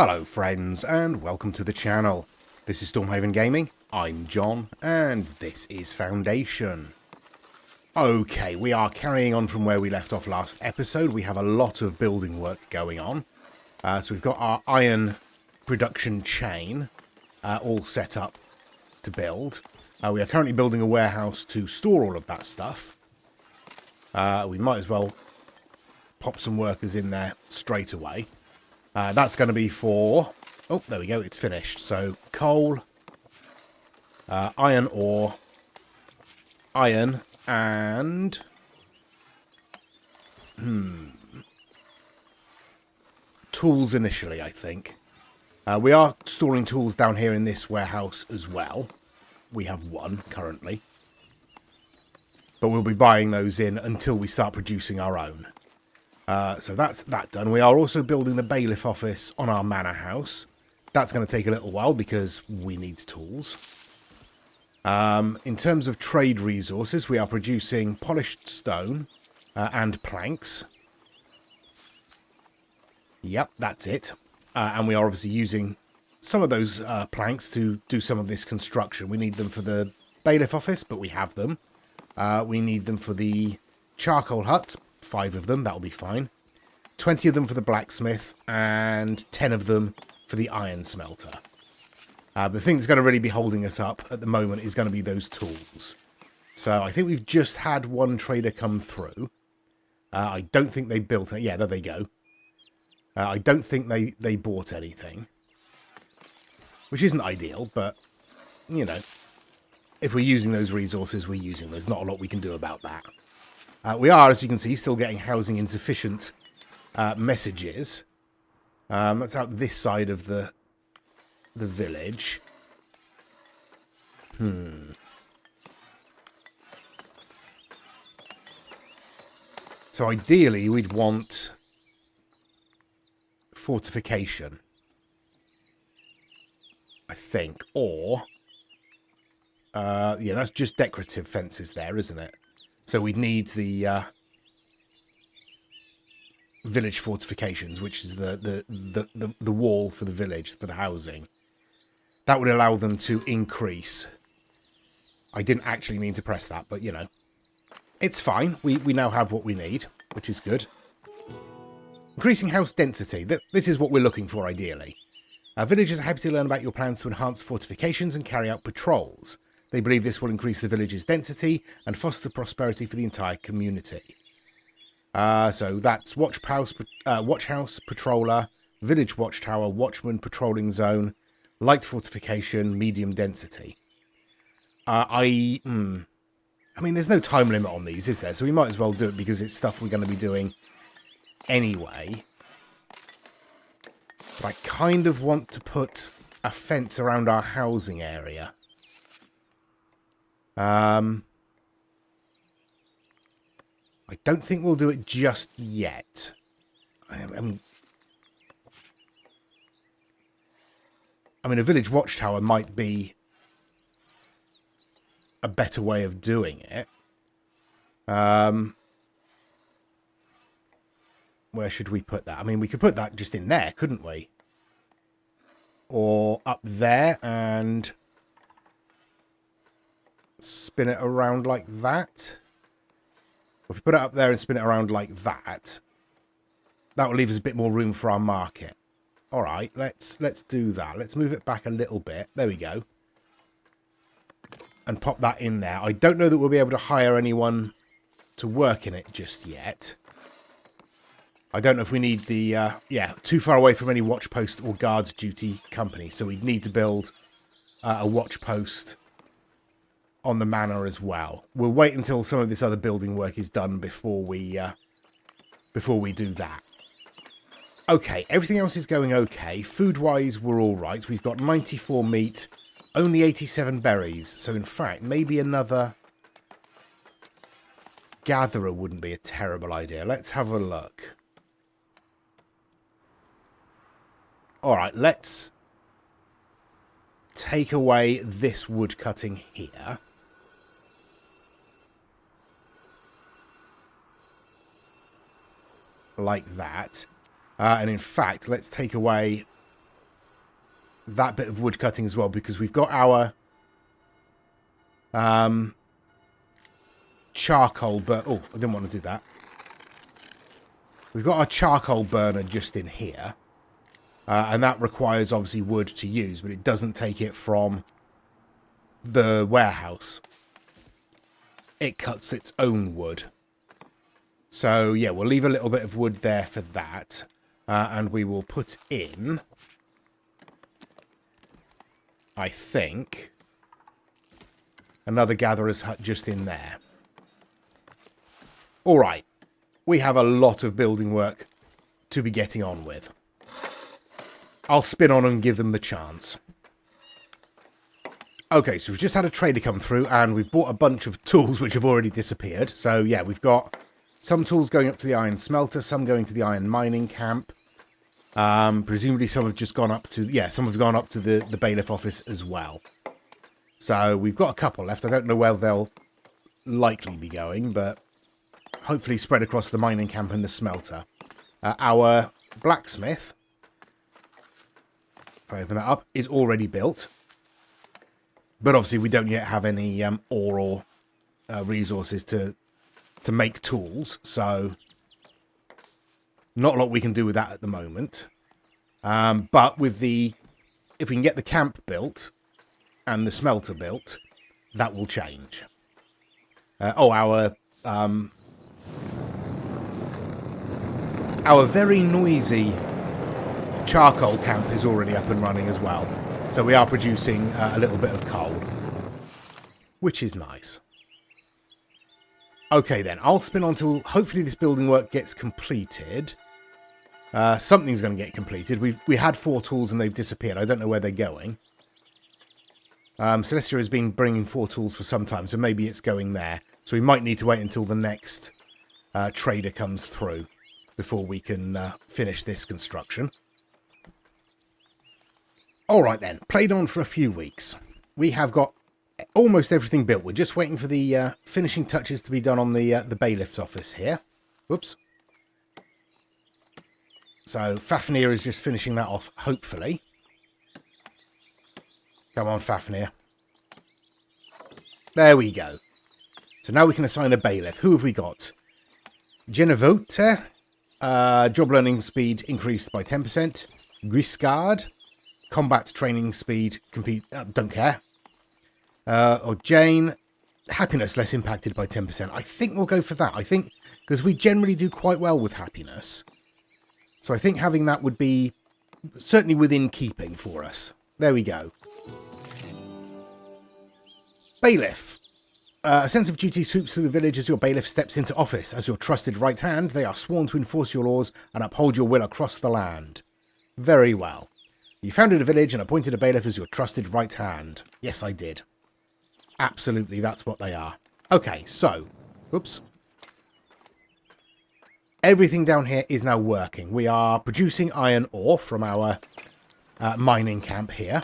Hello friends and welcome to the channel. This is Stormhaven Gaming, I'm John and this is Foundation. Okay, we are carrying on from where we left off last episode. We have a lot of building work going on. So we've got our iron production chain all set up to build. We are currently building a warehouse to store all of that stuff. We might as well pop some workers in there straight away. That's going to be for... Oh, there we go. It's finished. So, coal, iron ore, iron, and... tools initially, I think. We are storing tools down here in this warehouse as well. We have one currently. But we'll be buying those in until we start producing our own. So that's that done. We are also building the bailiff office on our manor house. That's going to take a little while because we need tools. In terms of trade resources, we are producing polished stone and planks. Yep, that's it. And we are obviously using some of those planks to do some of this construction. We need them for the bailiff office, but we have them. We need them for the charcoal hut. 5 of them, that'll be fine. 20 of them for the blacksmith, and 10 of them for the iron smelter. The thing that's going to really be holding us up at the moment is going to be those tools. So I think we've just had one trader come through. I don't think they built it. Yeah, there they go. I don't think they bought anything. Which isn't ideal, but, you know, if we're using those resources, we're using them. There's not a lot we can do about that. We are, as you can see, still getting housing insufficient messages. That's out this side of the village. So ideally, we'd want fortification, I think. Or, yeah, that's just decorative fences there, isn't it? So we'd need the village fortifications, which is the wall for the village, for the housing. That would allow them to increase. I didn't actually mean to press that, but, you know. It's fine. We now have what we need, which is good. Increasing house density. This is what we're looking for, ideally. Villagers are happy to learn about your plans to enhance fortifications and carry out patrols. They believe this will increase the village's density and foster prosperity for the entire community. So that's watch house, patroller, village watchtower, watchman, patrolling zone, light fortification, medium density. I mean, there's no time limit on these, is there? So we might as well do it because it's stuff we're going to be doing anyway. But I kind of want to put a fence around our housing area. I don't think we'll do it just yet. I mean, a village watchtower might be a better way of doing it. Where should we put that? I mean, we could put that just in there, couldn't we? Or up there and spin it around like that. If we put it up there and spin it around like that, that will leave us a bit more room for our market. All right, let's do that. Let's move it back a little bit. There we go. And pop that in there. I don't know that we'll be able to hire anyone to work in it just yet. I don't know if we need the, yeah, too far away from any watch post or guard duty company. So we'd need to build a watch post on the manor as well. We'll wait until some of this other building work is done before we do that. Okay, everything else is going okay. Food-wise, we're all right. We've got 94 meat, only 87 berries. So, in fact, maybe another gatherer wouldn't be a terrible idea. Let's have a look. All right, let's take away this wood cutting here. Like that. And in fact, let's take away that bit of wood cutting as well, because we've got our charcoal burner. Oh, I didn't want to do that. We've got our charcoal burner just in here. And that requires, obviously, wood to use, but it doesn't take it from the warehouse. It cuts its own wood. So, yeah, we'll leave a little bit of wood there for that. And we will put in, I think, another gatherer's hut just in there. All right. We have a lot of building work to be getting on with. I'll spin on and give them the chance. Okay, so we've just had a trader come through and we've bought a bunch of tools which have already disappeared. So, yeah, we've got some tools going up to the iron smelter, some going to the iron mining camp. Presumably some have just gone up to... Yeah, some have gone up to the bailiff office as well. So, we've got a couple left. I don't know where they'll likely be going, but hopefully spread across the mining camp and the smelter. Our blacksmith... If I open that up, is already built. But obviously we don't yet have any ore or resources to make tools. So not a lot we can do with that at the moment. But with the... If we can get the camp built and the smelter built, that will change. Our very noisy... charcoal camp is already up and running as well. So we are producing a little bit of coal. Which is nice. Okay then, I'll spin on till hopefully this building work gets completed. Something's going to get completed. We had 4 tools and they've disappeared. I don't know where they're going. Celestia has been bringing 4 tools for some time, so maybe it's going there. So we might need to wait until the next trader comes through before we can finish this construction. Alright then, played on for a few weeks. We have got almost everything built. We're just waiting for the finishing touches to be done on the bailiff's office here. Whoops. So Fafnir is just finishing that off, hopefully. Come on, Fafnir. There we go. So now we can assign a bailiff. Who have we got? Genevote. Job learning speed increased by 10%. Guiscard. Combat training speed, don't care. Or Jane, happiness less impacted by 10%. I think we'll go for that. I think, because we generally do quite well with happiness. So I think having that would be certainly within keeping for us. There we go. Bailiff. A sense of duty sweeps through the village as your bailiff steps into office. As your trusted right hand, they are sworn to enforce your laws and uphold your will across the land. Very well. You founded a village and appointed a bailiff as your trusted right hand. Yes, I did. Absolutely, that's what they are. Okay, so... Oops. Everything down here is now working. We are producing iron ore from our mining camp here.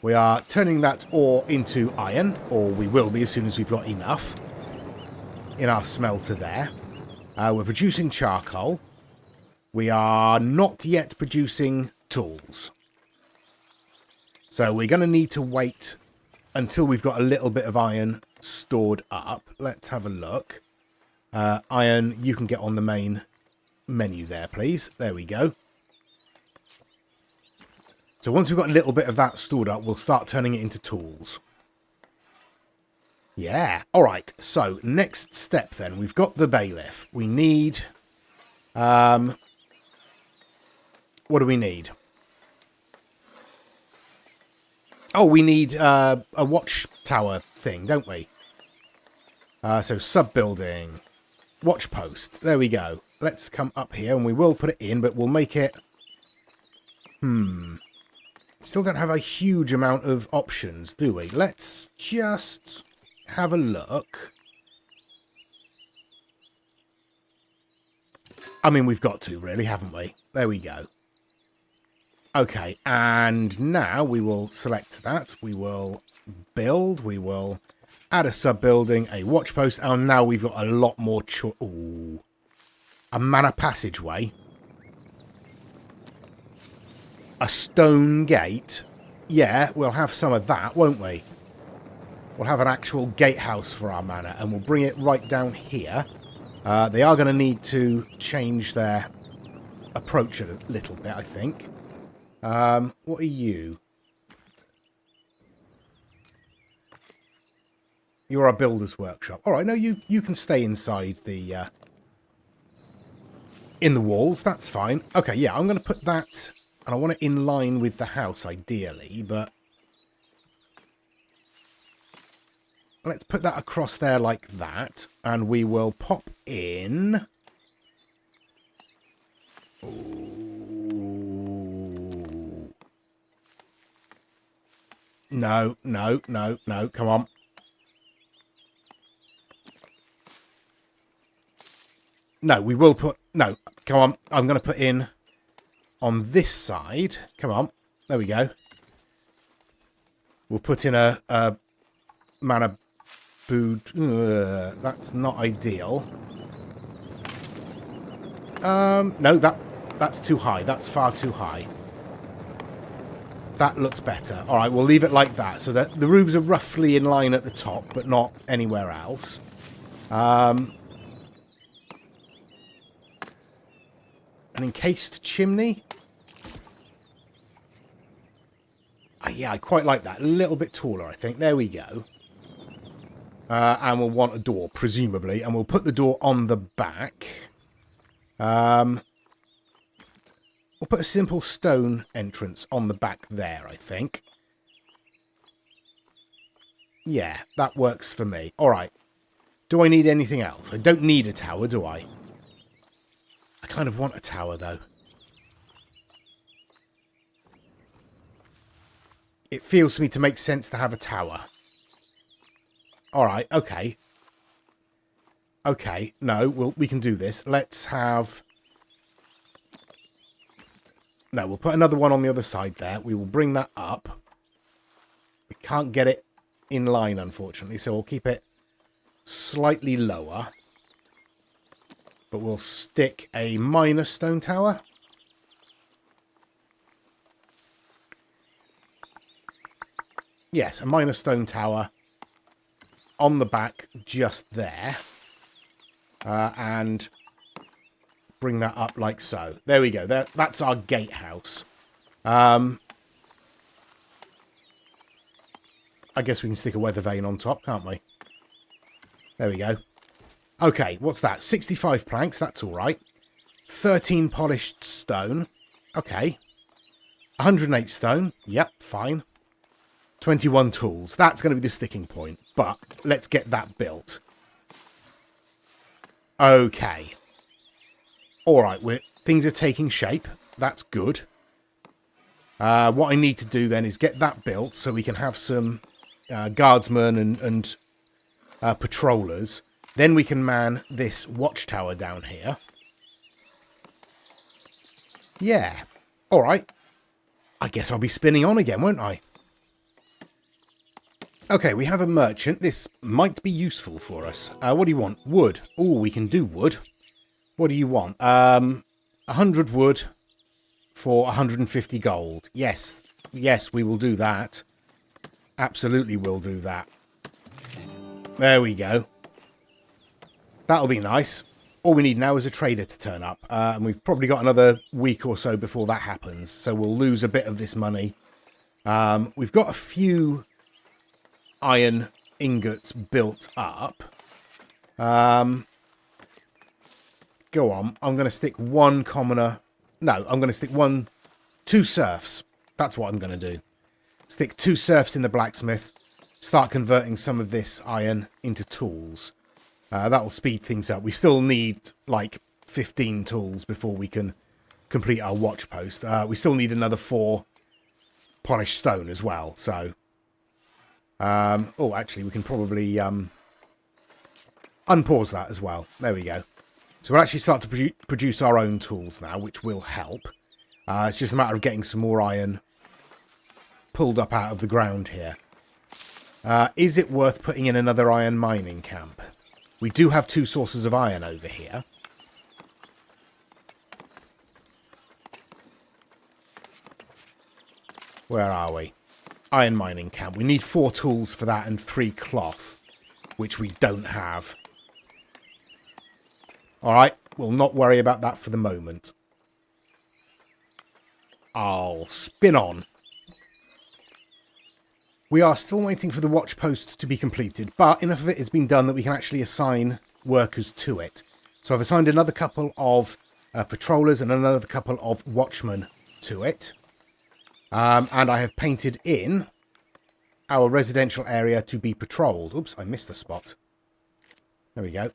We are turning that ore into iron, or we will be as soon as we've got enough in our smelter there. We're producing charcoal. We are not yet producing tools. So we're going to need to wait until we've got a little bit of iron stored up. Let's have a look. Iron, you can get on the main menu there, please. There we go. So once we've got a little bit of that stored up, we'll start turning it into tools. Yeah. All right. So next step then. We've got the bailiff. We need... what do we need? Oh, we need a watchtower thing, don't we? So sub-building. Watch post. There we go. Let's come up here and we will put it in, but we'll make it... Still don't have a huge amount of options, do we? Let's just have a look. I mean, we've got to, really, haven't we? There we go. Okay, and now we will select that. We will build. We will add a sub-building, a watch post, and now we've got a lot more a manor passageway. A stone gate? Yeah, we'll have some of that, won't we? We'll have an actual gatehouse for our manor, and we'll bring it right down here. They are going to need to change their approach a little bit, I think. What are you? You're a builder's workshop. All right, no, you can stay inside the... in the walls, that's fine. Okay, yeah, I'm going to put that... And I want it in line with the house, ideally, but... Let's put that across there like that, and we will pop in... Ooh. No, no, no, no, come on. No, we will put... No, come on. I'm going to put in on this side. Come on. There we go. We'll put in a mana food. That's not ideal. No, that's too high. That's far too high. That looks better. All right, we'll leave it like that so that the roofs are roughly in line at the top, but not anywhere else. An encased chimney. Yeah, I quite like that. A little bit taller, I think. There we go. And we'll want a door, presumably. And we'll put the door on the back. We'll put a simple stone entrance on the back there, I think. Yeah, that works for me. All right. Do I need anything else? I don't need a tower, do I? I kind of want a tower, though. It feels to me to make sense to have a tower. All right, okay. Okay, no, we can do this. Let's have... No, we'll put another one on the other side there. We will bring that up. We can't get it in line, unfortunately, so we'll keep it slightly lower. But we'll stick a minor stone tower. Yes, a minor stone tower on the back just there. And bring that up like so. There we go. That's our gatehouse. I guess we can stick a weather vane on top, can't we? There we go. Okay, what's that? 65 planks, that's all right. 13 polished stone. Okay. 108 stone. Yep, fine. 21 tools. That's going to be the sticking point. But let's get that built. Okay. All right, things are taking shape. That's good. What I need to do then is get that built so we can have some guardsmen and patrollers. Then we can man this watchtower down here. Yeah. All right. I guess I'll be spinning on again, won't I? Okay, we have a merchant. This might be useful for us. What do you want? Wood. Oh, we can do wood. What do you want? 100 wood for 150 gold. Yes. Yes, we will do that. Absolutely will do that. There we go. That'll be nice. All we need now is a trader to turn up. And we've probably got another week or so before that happens. So we'll lose a bit of this money. We've got a few iron ingots built up. Go on. I'm going to stick one commoner. No, I'm going to stick two serfs. That's what I'm going to do. Stick 2 serfs in the blacksmith. Start converting some of this iron into tools. That will speed things up. We still need like 15 tools before we can complete our watch post. We still need another 4 polished stone as well. So, oh, actually, we can probably unpause that as well. There we go. So we'll actually start to produce our own tools now, which will help. It's just a matter of getting some more iron pulled up out of the ground here. Is it worth putting in another iron mining camp? We do have 2 sources of iron over here. Where are we? Iron mining camp. We need 4 tools for that and 3 cloth, which we don't have. Alright, we'll not worry about that for the moment. I'll spin on. We are still waiting for the watch post to be completed, but enough of it has been done that we can actually assign workers to it. So I've assigned another couple of patrollers and another couple of watchmen to it. And I have painted in our residential area to be patrolled. Oops, I missed the spot. There we go.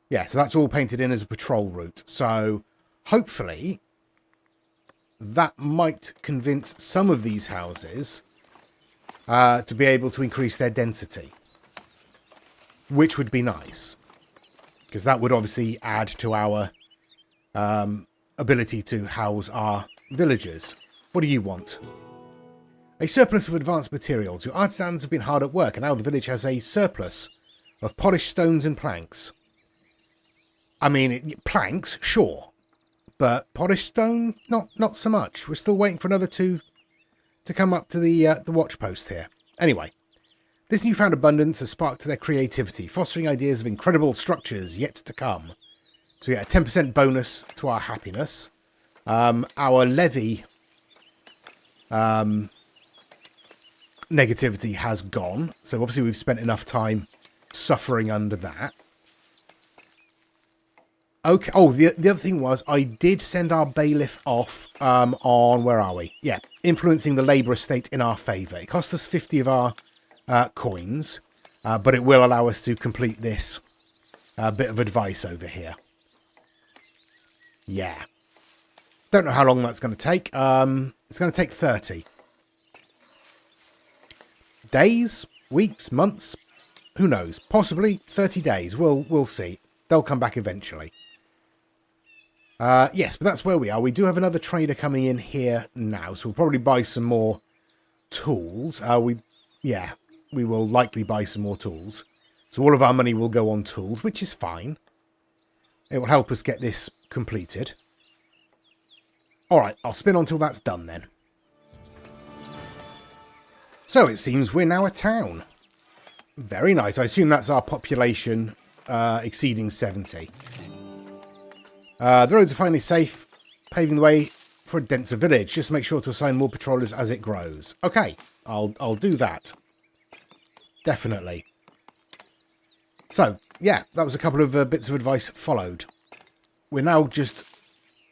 Yeah, so that's all painted in as a patrol route. So hopefully that might convince some of these houses to be able to increase their density, which would be nice, because that would obviously add to our ability to house our villagers. What do you want? A surplus of advanced materials. Your artisans have been hard at work, and now the village has a surplus of polished stones and planks. I mean, planks, sure. But polished stone, not so much. We're still waiting for another 2 to come up to the watch post here. Anyway, this newfound abundance has sparked their creativity, fostering ideas of incredible structures yet to come. So we get a 10% bonus to our happiness. Our levy negativity has gone. So obviously we've spent enough time suffering under that. Okay. Oh, the other thing was I did send our bailiff off on, where are we? Yeah, influencing the labour estate in our favour. It cost us 50 of our coins, but it will allow us to complete this bit of advice over here. Yeah. Don't know how long that's going to take. It's going to take 30 days, weeks, months. Who knows? Possibly 30 days. We'll see. They'll come back eventually. Yes, but that's where we are. We do have another trader coming in here now, so we'll probably buy some more tools. We will likely buy some more tools. So all of our money will go on tools, which is fine. It will help us get this completed. All right, I'll spin on till that's done then. So it seems we're now a town. Very nice. I assume that's our population exceeding 70. The roads are finally safe, paving the way for a denser village. Just make sure to assign more patrollers as it grows. Okay, I'll do that. Definitely. So, yeah, that was a couple of bits of advice followed. We're now just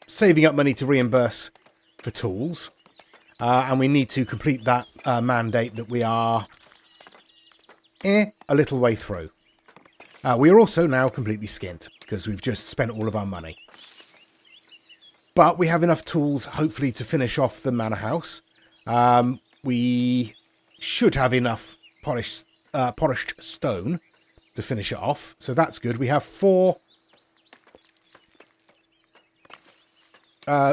saving up money to reimburse for tools. And we need to complete that mandate that we are a little way through. We are also now completely skint because we've just spent all of our money. But we have enough tools, hopefully, to finish off the manor house. We should have enough polished stone to finish it off. So that's good. We have 4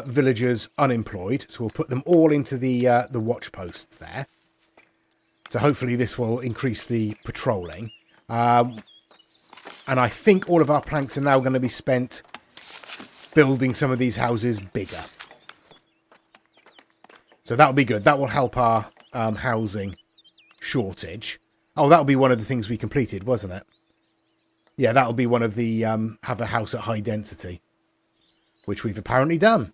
villagers unemployed. So we'll put them all into the watch posts there. So hopefully this will increase the patrolling. And I think all of our planks are now going to be spent building some of these houses bigger. So that'll be good. That will help our housing shortage. Oh, that'll be one of the things we completed, wasn't it? Yeah, that'll be one of the have a house at high density, which we've apparently done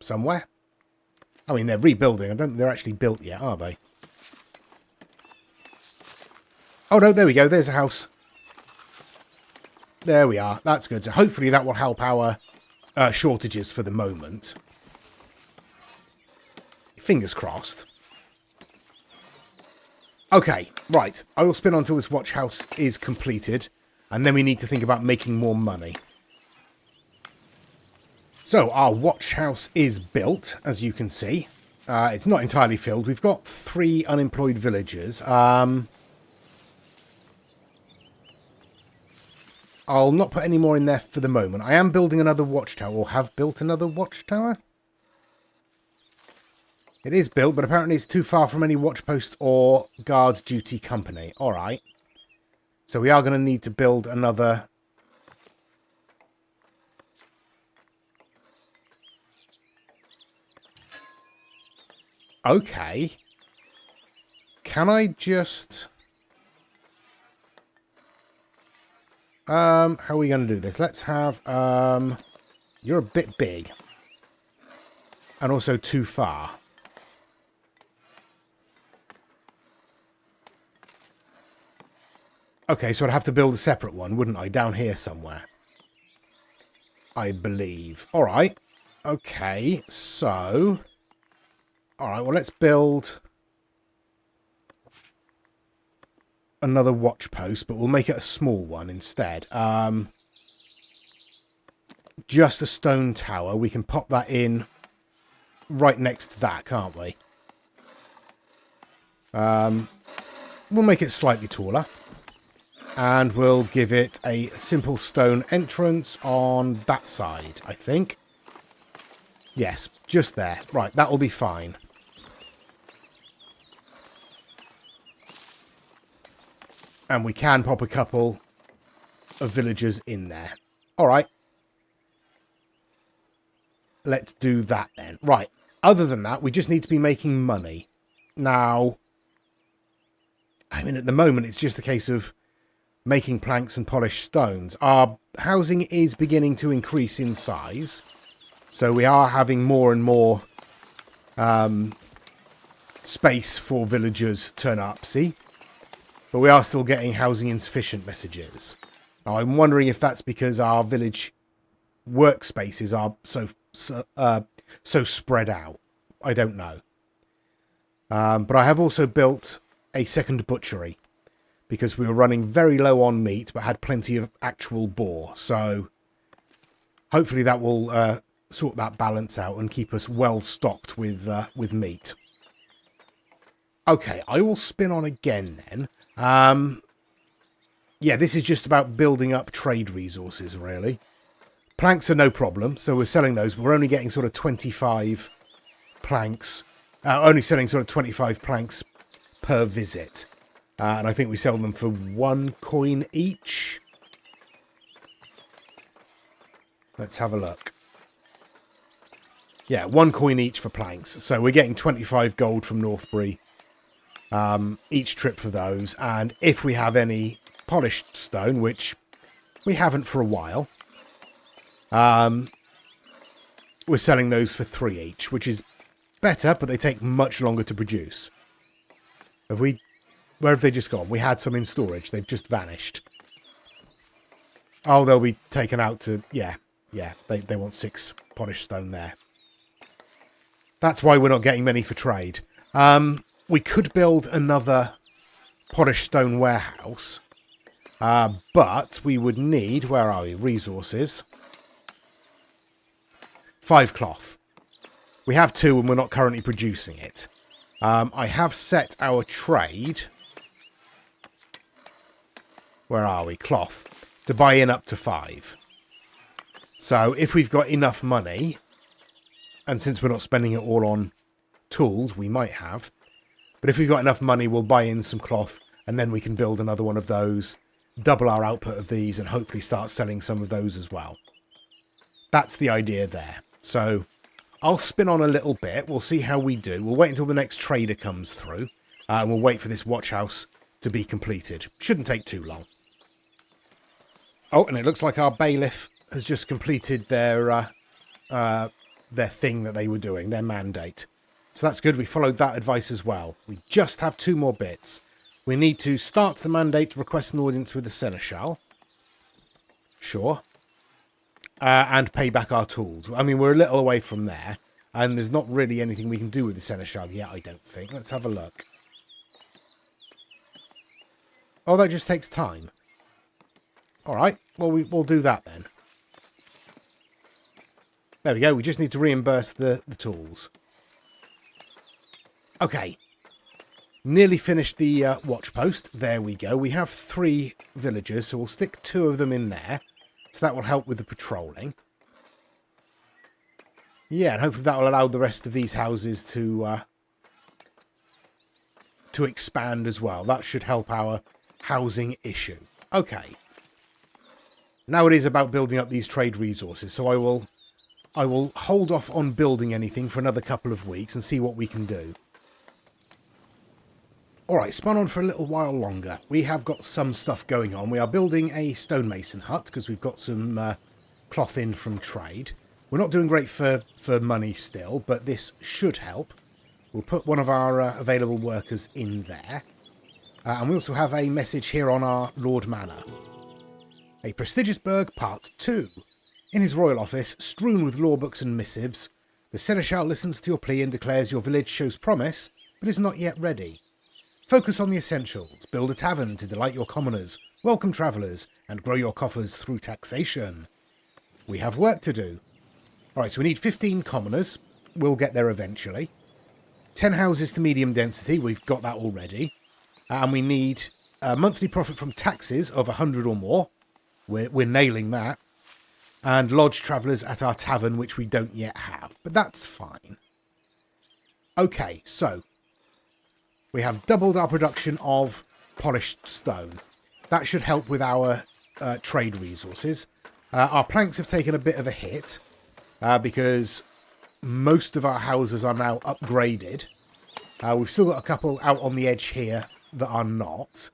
somewhere. I mean, they're rebuilding. I don't think they're actually built yet, are they? Oh, no, there we go. There's a house. There we are. That's good. So hopefully that will help our shortages for the moment. Fingers crossed. Okay, right. I will spin on until this watch house is completed. And then we need to think about making more money. So our watch house is built, as you can see. It's not entirely filled. We've got 3 unemployed villagers. I'll not put any more in there for the moment. I am building another watchtower, or have built another watchtower. It is built, but apparently it's too far from any watch post or guard duty company. All right. So we are going to need to build another. Okay. Can I just... how are we going to do this? Let's have... you're a bit big. And also too far. Okay, so I'd have to build a separate one, wouldn't I? Down here somewhere. I believe. Alright. Okay, so... Alright, well, let's build another watch post, but we'll make it a small one instead. Just a stone tower. We can pop that in right next to that, can't we? We'll make it slightly taller. And we'll give it a simple stone entrance on that side, I think. Yes, just there. Right, that'll be fine. And we can pop a couple of villagers in there. All right. Let's do that then. Right. Other than that, we just need to be making money. Now, I mean, at the moment, it's just a case of making planks and polished stones. Our housing is beginning to increase in size. So we are having more and more space for villagers turn up, see? But we are still getting housing insufficient messages. Now, I'm wondering if that's because our village workspaces are so spread out. I don't know. But I have also built a second butchery because we were running very low on meat but had plenty of actual boar. So hopefully that will sort that balance out and keep us well stocked with meat. Okay, I will spin on again then. Yeah, this is just about building up trade resources, really. Planks are no problem, so we're selling those. We're only getting sort of 25 planks. Only selling sort of 25 planks per visit. And I think we sell them for 1 coin each. Let's have a look. Yeah, 1 coin each for planks. So we're getting 25 gold from Northbury each trip for those. And if we have any polished stone, which we haven't for a while, we're selling those for 3 each, which is better, but they take much longer to produce. Where have they just gone? We had some in storage. They've just vanished. Oh, they'll be taken out to... Yeah, they want 6 polished stone there. That's why we're not getting many for trade. We could build another polished stone warehouse. But we would need... Where are we? Resources. 5 cloth. We have 2 and we're not currently producing it. I have set our trade... Where are we? Cloth. To buy in up to 5. So if we've got enough money, and since we're not spending it all on tools, we might have. But if we've got enough money, we'll buy in some cloth, and then we can build another one of those, double our output of these, and hopefully start selling some of those as well. That's the idea there. So I'll spin on a little bit. We'll see how we do. We'll wait until the next trader comes through, and we'll wait for this watch house to be completed. Shouldn't take too long. Oh, and it looks like our bailiff has just completed their thing that they were doing, their mandate. So that's good. We followed that advice as well. We just have 2 more bits. We need to start the mandate, request an audience with the seneschal. Sure. And pay back our tools. I mean, we're a little away from there, and there's not really anything we can do with the seneschal yet, I don't think. Let's have a look. Oh, that just takes time. All right, well, we'll do that then. There we go. We just need to reimburse the tools. Okay. Nearly finished the watch post. There we go. We have 3 villagers, so we'll stick 2 of them in there. So that will help with the patrolling. Yeah, and hopefully that will allow the rest of these houses to expand as well. That should help our housing issue. Okay. Now it is about building up these trade resources, so I will hold off on building anything for another couple of weeks and see what we can do. Alright, spun on for a little while longer. We have got some stuff going on. We are building a stonemason hut because we've got some cloth in from trade. We're not doing great for money still, but this should help. We'll put one of our available workers in there. And we also have a message here on our Lord Manor. A prestigious burg, part 2. In his royal office, strewn with law books and missives, the seneschal listens to your plea and declares your village shows promise, but is not yet ready. Focus on the essentials, build a tavern to delight your commoners, welcome travellers, and grow your coffers through taxation. We have work to do. Alright, so we need 15 commoners. We'll get there eventually. 10 houses to medium density, we've got that already. And we need a monthly profit from taxes of 100 or more. We're nailing that. And lodge travellers at our tavern, which we don't yet have. But that's fine. Okay, so we have doubled our production of polished stone. That should help with our trade resources. Our planks have taken a bit of a hit because most of our houses are now upgraded. We've still got a couple out on the edge here that are not.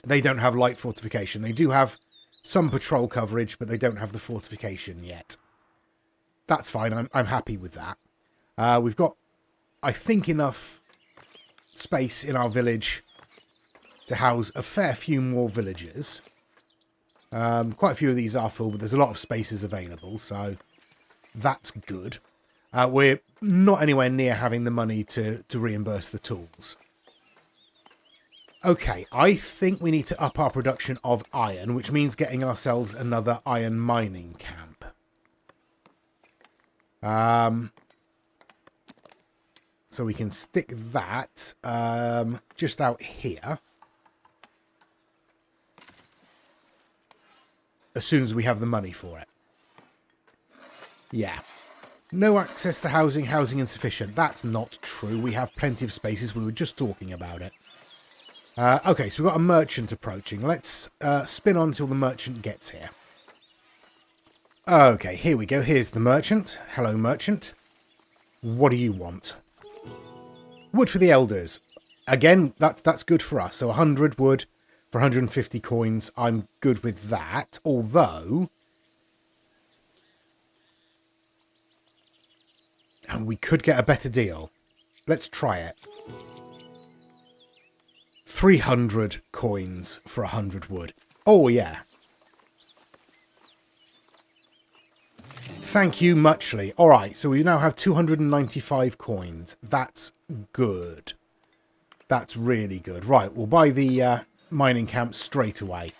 They don't have light fortification. They do have some patrol coverage, but they don't have the fortification yet. That's fine. I'm happy with that. We've got, I think, enough space in our village to house a fair few more villagers. Quite a few of these are full, but there's a lot of spaces available, so that's good. We're not anywhere near having the money to reimburse the tools. Okay, I think we need to up our production of iron, which means getting ourselves another iron mining camp. So we can stick that just out here. As soon as we have the money for it. Yeah. No access to housing, housing insufficient. That's not true. We have plenty of spaces. We were just talking about it. Okay, so we've got a merchant approaching. Let's spin on until the merchant gets here. Okay, here we go. Here's the merchant. Hello, merchant. What do you want? Wood for the elders. Again, that's good for us. So 100 wood for 150 coins. I'm good with that. Although, and we could get a better deal. Let's try it. 300 coins for 100 wood. Oh, yeah. Thank you muchly. All right, so we now have 295 coins. That's good. That's really good. Right, we'll buy the mining camp straight away.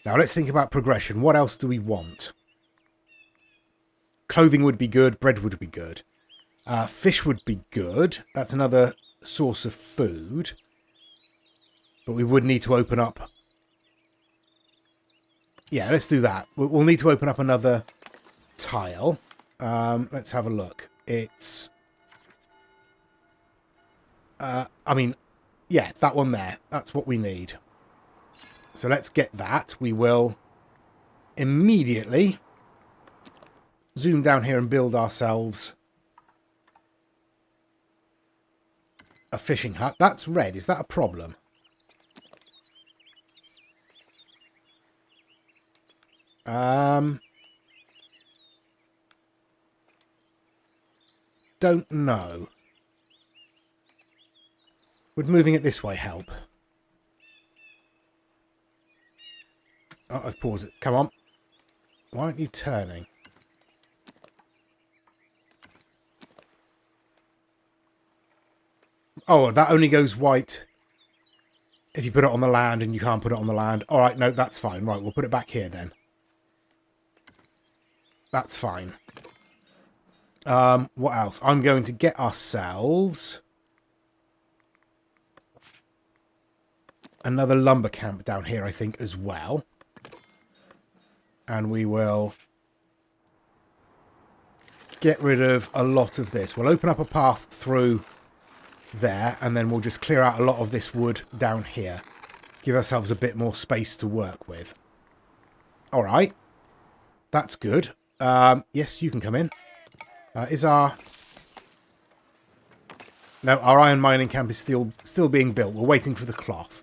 Now, let's think about progression. What else do we want? Clothing would be good. Bread would be good. Fish would be good. That's another source of food. But we would need to open up... Yeah, let's do that. We'll need to open up another tile. Let's have a look. It's... I mean, yeah, that one there. That's what we need. So let's get that. We will immediately zoom down here and build ourselves a fishing hut. That's red. Is that a problem? Don't know. Would moving it this way help? Oh, I've paused it. Come on. Why aren't you turning? Oh, that only goes white if you put it on the land, and you can't put it on the land. All right, no, that's fine. Right, we'll put it back here then. That's fine. What else? I'm going to get ourselves another lumber camp down here, I think, as well. And we will get rid of a lot of this. We'll open up a path through there, and then we'll just clear out a lot of this wood down here. Give ourselves a bit more space to work with. All right. That's good. Yes, you can come in. Is our No, our iron mining camp is still being built. We're waiting for the cloth.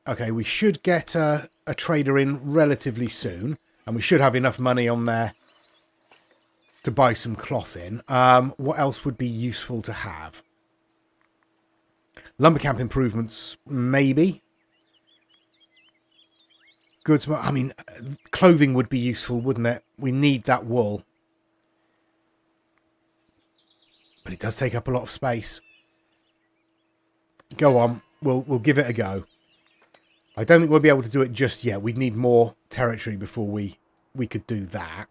Okay, we should get a trader in relatively soon, and we should have enough money on there to buy some cloth in. What else would be useful to have? Lumber camp improvements, maybe. Goods, I mean, clothing would be useful, wouldn't it? We need that wool. But it does take up a lot of space. Go on, we'll give it a go. I don't think we'll be able to do it just yet. We'd need more territory before we could do that.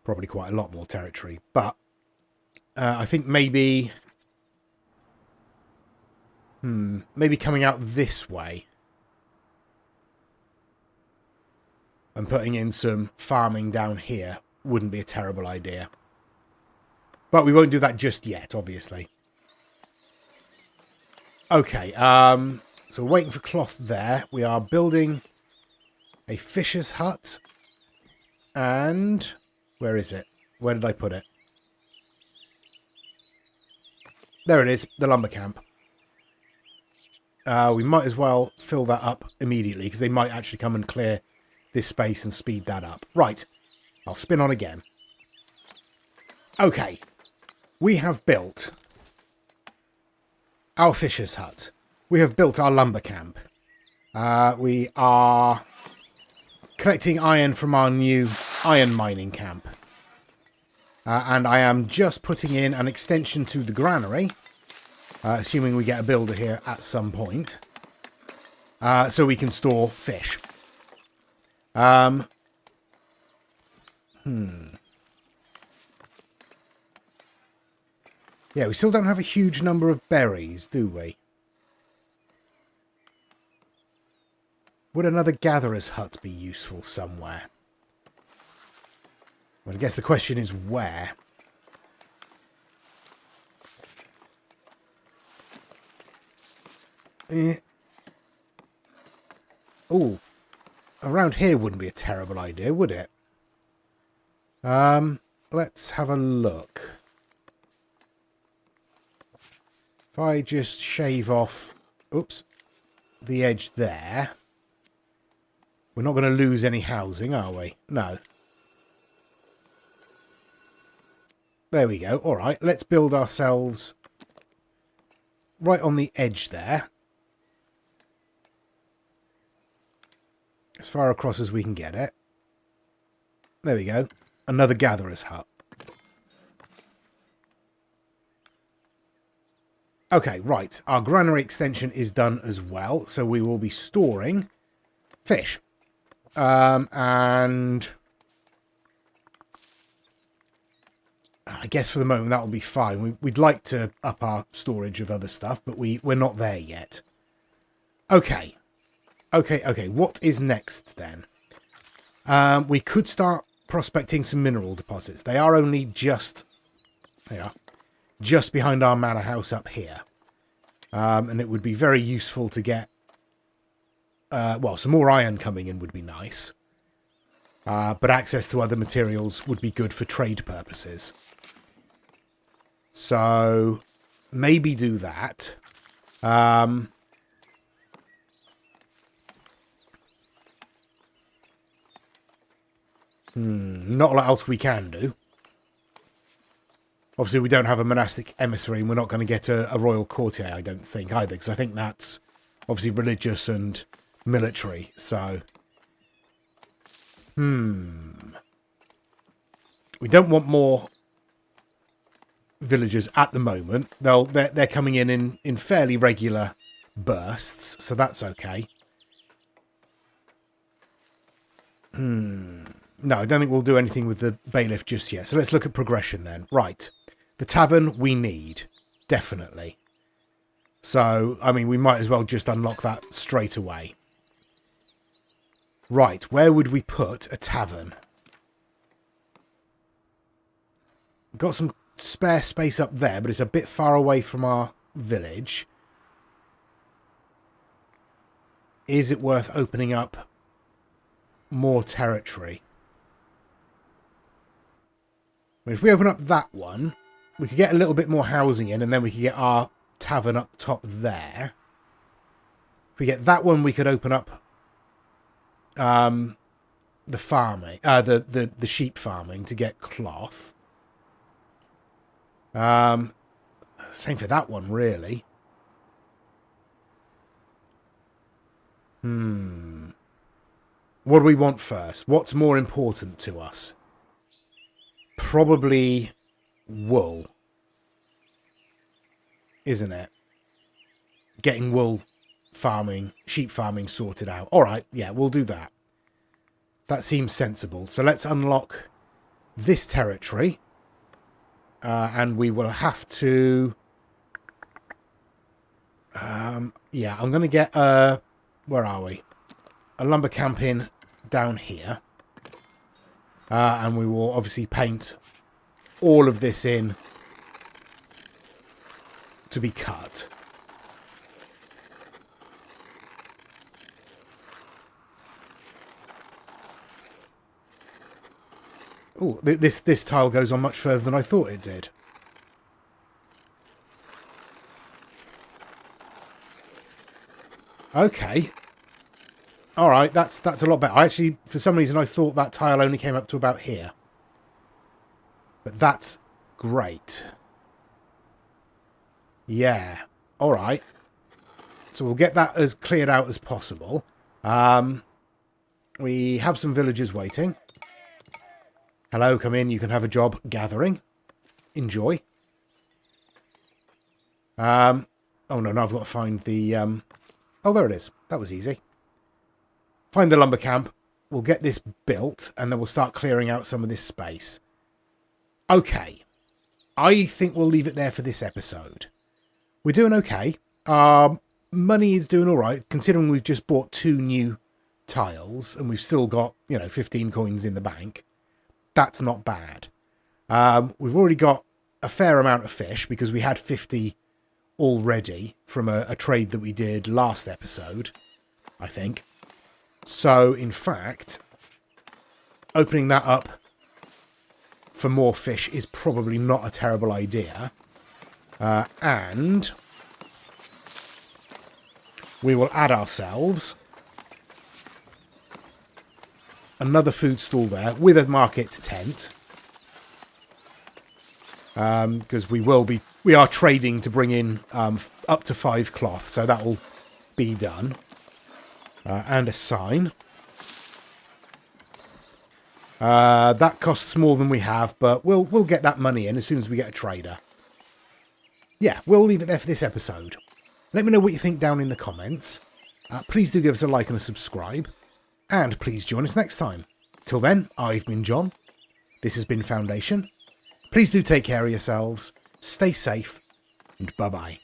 Probably quite a lot more territory. But I think maybe... maybe coming out this way. And putting in some farming down here wouldn't be a terrible idea. But we won't do that just yet, obviously. Okay, so we're waiting for cloth there. We are building a fisher's hut. And where is it? Where did I put it? There it is, the lumber camp. We might as well fill that up immediately because they might actually come and clear this space and speed that up. Right, I'll spin on again. Okay, we have built our fisher's hut. We have built our lumber camp. We are collecting iron from our new iron mining camp. And I am just putting in an extension to the granary, assuming we get a builder here at some point, so we can store fish. Yeah, we still don't have a huge number of berries, do we? Would another gatherer's hut be useful somewhere? Well, I guess the question is where. Oh, around here wouldn't be a terrible idea, would it? Let's have a look. If I just shave off, oops, the edge there. We're not going to lose any housing, are we? No. There we go. All right, let's build ourselves right on the edge there. As far across as we can get it. There we go. Another gatherer's hut. Okay, right. Our granary extension is done as well. So we will be storing fish. And I guess for the moment that'll be fine. We'd like to up our storage of other stuff, but we're not there yet. Okay. Okay. What is next then? We could start prospecting some mineral deposits. They are only just... They are. Just behind our manor house up here. And it would be very useful to get... well, some more iron coming in would be nice. But access to other materials would be good for trade purposes. So, maybe do that. Not a lot else we can do. Obviously, we don't have a monastic emissary, and we're not going to get a royal courtier, I don't think, either. Because I think that's obviously religious and military, so... We don't want more villagers at the moment. They're coming in fairly regular bursts, so that's okay. No, I don't think we'll do anything with the bailiff just yet. So let's look at progression then. Right. The tavern we need. Definitely. So, I mean, we might as well just unlock that straight away. Right. Where would we put a tavern? Got some spare space up there, but it's a bit far away from our village. Is it worth opening up more territory? If we open up that one, We could get a little bit more housing in, and then we could get our tavern up top there. If we get that one, we could open up the farming, the sheep farming to get cloth. Same for that one, really. What do we want first? What's more important to us? Probably wool, isn't it? Getting wool farming, sheep farming sorted out. All right, yeah, we'll do that. That seems sensible. So let's unlock this territory. And we will have to... yeah, I'm going to get... where are we? A lumber camp in down here. And we will obviously paint all of this in to be cut. Oh, this tile goes on much further than I thought it did. Okay. All right, that's a lot better. Actually, for some reason, I thought that tile only came up to about here. But that's great. Yeah. All right. So we'll get that as cleared out as possible. We have some villagers waiting. Hello, come in. You can have a job gathering. Enjoy. Oh, no, now I've got to find the... Oh, there it is. That was easy. Find the lumber camp. We'll get this built, and then we'll start clearing out some of this space. Okay. I think we'll leave it there for this episode. We're doing okay. Money is doing all right, considering we've just bought 2 new tiles, and we've still got, 15 coins in the bank. That's not bad. We've already got a fair amount of fish, because we had 50 already from a trade that we did last episode, I think. So, in fact, opening that up for more fish is probably not a terrible idea. And we will add ourselves another food stall there with a market tent. Because we are trading to bring in up to 5 cloth, so that will be done. And a sign. That costs more than we have, but we'll get that money in as soon as we get a trader. Yeah, we'll leave it there for this episode. Let me know what you think down in the comments. Please do give us a like and a subscribe. And please join us next time. Till then, I've been John. This has been Foundation. Please do take care of yourselves, stay safe, and bye-bye.